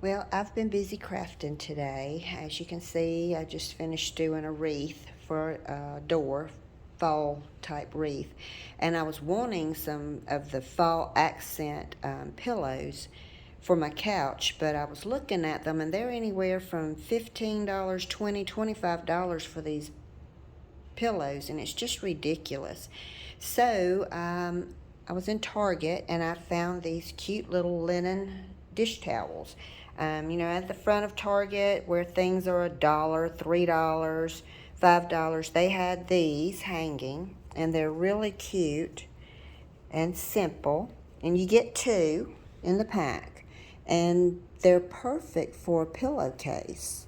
Well, I've been busy crafting today. As you can see, I just finished doing a wreath for a door, fall type wreath. And I was wanting some of the fall accent pillows for my couch, but I was looking at them and they're anywhere from $15, $20, $25 for these pillows, and it's just ridiculous. So I was in Target and I found these cute little linen dish towels. At the front of Target where things are $1, $3, $5, they had these hanging, and they're really cute and simple. And you get two in the pack, and they're perfect for a pillowcase.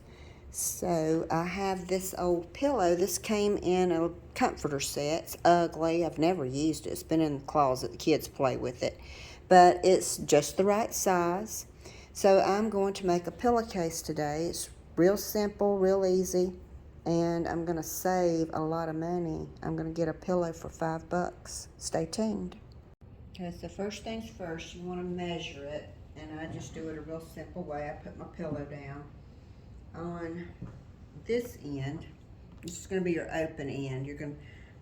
So I have this old pillow. This came in a comforter set. It's ugly. I've never used it. It's been in the closet. The kids play with it. But it's just the right size. So I'm going to make a pillowcase today. It's real simple, real easy. And I'm going to save a lot of money. I'm going to get a pillow for $5. Stay tuned. Okay, so first things first, you want to measure it. And I just do it a real simple way. I put my pillow down on this end. This is going to be your open end.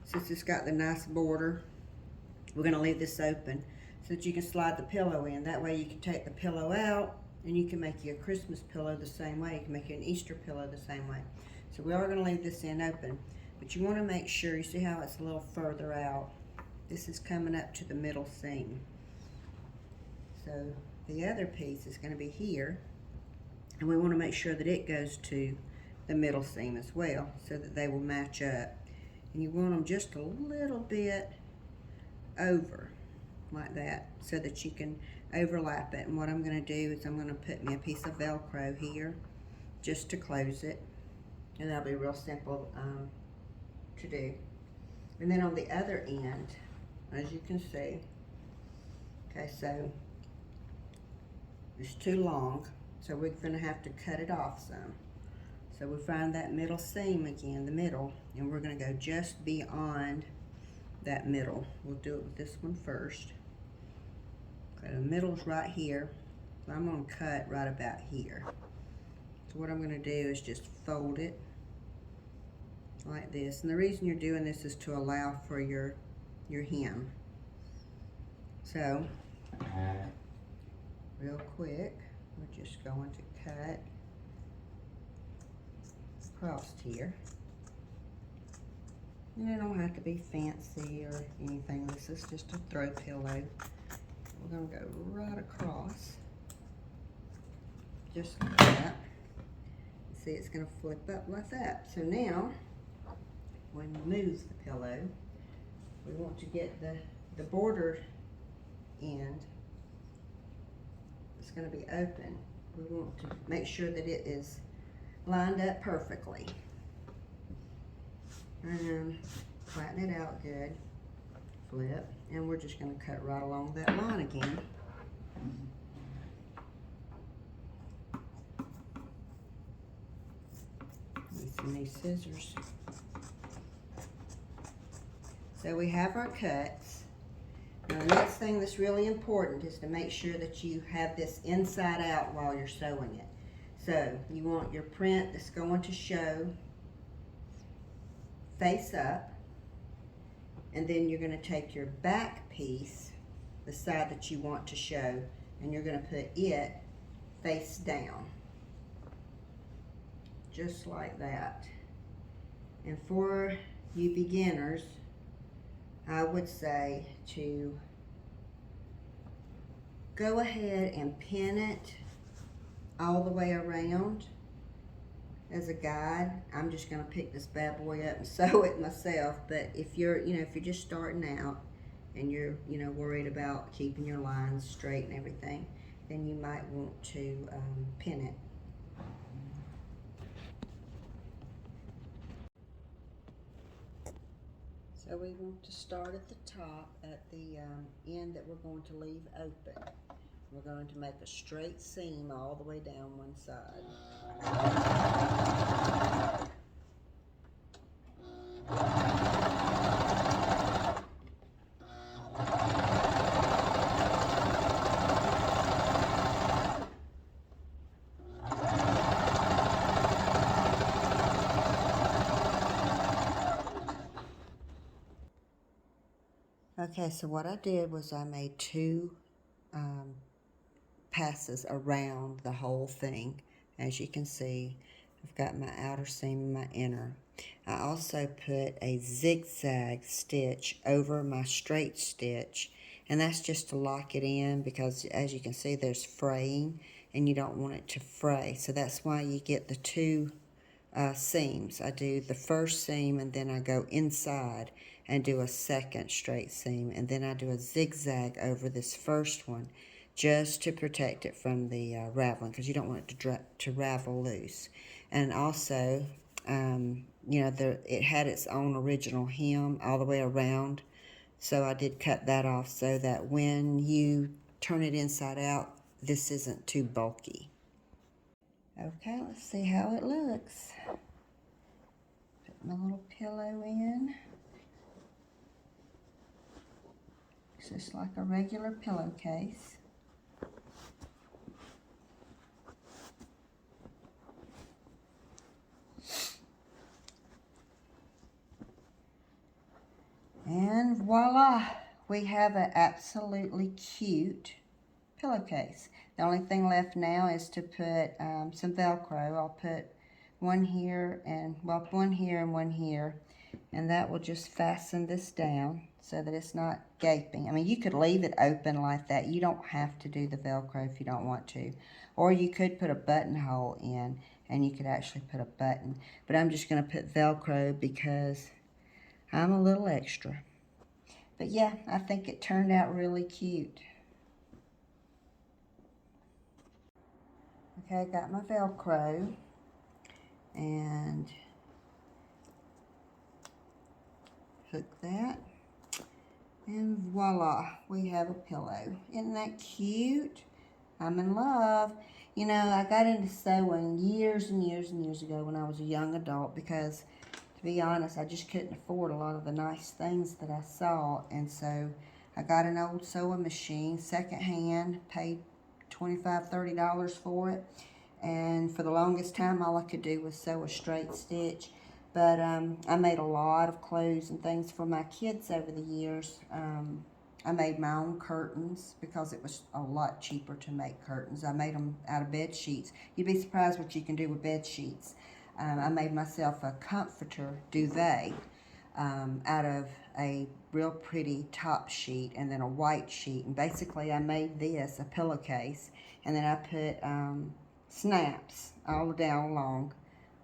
Since it's got the nice border, we're going to leave this open so that you can slide the pillow in. That way you can take the pillow out and you can make you a Christmas pillow the same way. You can make you an Easter pillow the same way. So we are going to leave this end open, but you want to make sure, you see how it's a little further out. This is coming up to the middle seam. So the other piece is going to be here. And we want to make sure that it goes to the middle seam as well so that they will match up. And you want them just a little bit over like that so that you can overlap it. And what I'm going to do is I'm going to put me a piece of Velcro here just to close it. And that'll be real simple to do. And then on the other end, as you can see, okay, so it's too long. So we're going to have to cut it off some. So we find that middle seam again, the middle, and we're going to go just beyond that middle. We'll do it with this one first. Okay, the middle's right here. So I'm going to cut right about here. So what I'm going to do is just fold it like this. And the reason you're doing this is to allow for your hem. So, real quick, we're just going to cut across here. And it don't have to be fancy or anything. This is just a throw pillow. We're going to go right across, just like that. See, it's going to flip up like that. So now, when you move the pillow, we want to get the border end. It's going to be open. We want to make sure that it is lined up perfectly. And flatten it out good. Flip. And we're just going to cut right along that line again. Using these scissors. So we have our cuts. Now the next thing that's really important is to make sure that you have this inside out while you're sewing it. So you want your print that's going to show face up, and then you're going to take your back piece, the side that you want to show, and you're going to put it face down. Just like that. And for you beginners, I would say to go ahead and pin it all the way around as a guide. I'm just going to pick this bad boy up and sew it myself. But if you're, if you're just starting out and you're, worried about keeping your lines straight and everything, then you might want to pin it. So we want to start at the top, at the end that we're going to leave open. We're going to make a straight seam all the way down one side. Okay, so what I did was I made two passes around the whole thing. As you can see, I've got my outer seam and my inner. I also put a zigzag stitch over my straight stitch, and that's just to lock it in, because as you can see there's fraying and you don't want it to fray. So that's why you get the two seams. I do the first seam and then I go inside and do a second straight seam, and then I do a zigzag over this first one just to protect it from the raveling, because you don't want it to ravel loose. And also, you know, it had its own original hem all the way around, so I did cut that off so that when you turn it inside out, this isn't too bulky. Okay, let's see how it looks. Put my little pillow in. It's just like a regular pillowcase. And voila, we have an absolutely cute pillowcase. The only thing left now is to put some Velcro. I'll put one here and, well, one here and one here, and that will just fasten this down so that it's not gaping. I mean, you could leave it open like that. You don't have to do the Velcro if you don't want to. Or you could put a buttonhole in and you could actually put a button. But I'm just going to put Velcro because I'm a little extra. But yeah, I think it turned out really cute. Okay, I got my Velcro, and hook that, and voila, we have a pillow. Isn't that cute? I'm in love. You know, I got into sewing years and years and years ago when I was a young adult, because to be honest, I just couldn't afford a lot of the nice things that I saw, and so I got an old sewing machine, secondhand, paid $25, $30 for it. And for the longest time, all I could do was sew a straight stitch. But I made a lot of clothes and things for my kids over the years. I made my own curtains because it was a lot cheaper to make curtains. I made them out of bed sheets. You'd be surprised what you can do with bed sheets. I made myself a comforter duvet out of a real pretty top sheet and then a white sheet. And basically I made this a pillowcase, and then I put snaps all down along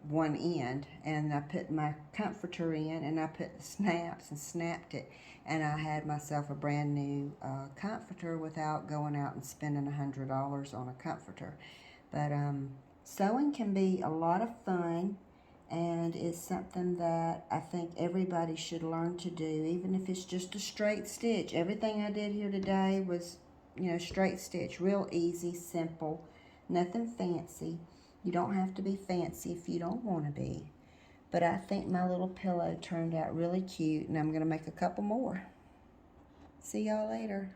one end, and I put my comforter in and I put the snaps and snapped it, and I had myself a brand new comforter without going out and spending $100 on a comforter. But sewing can be a lot of fun, and it's something that I think everybody should learn to do, even if it's just a straight stitch. Everything I did here today was, you know, straight stitch, real easy, simple, nothing fancy. You don't have to be fancy if you don't want to be. But I think my little pillow turned out really cute, and I'm going to make a couple more. See y'all later.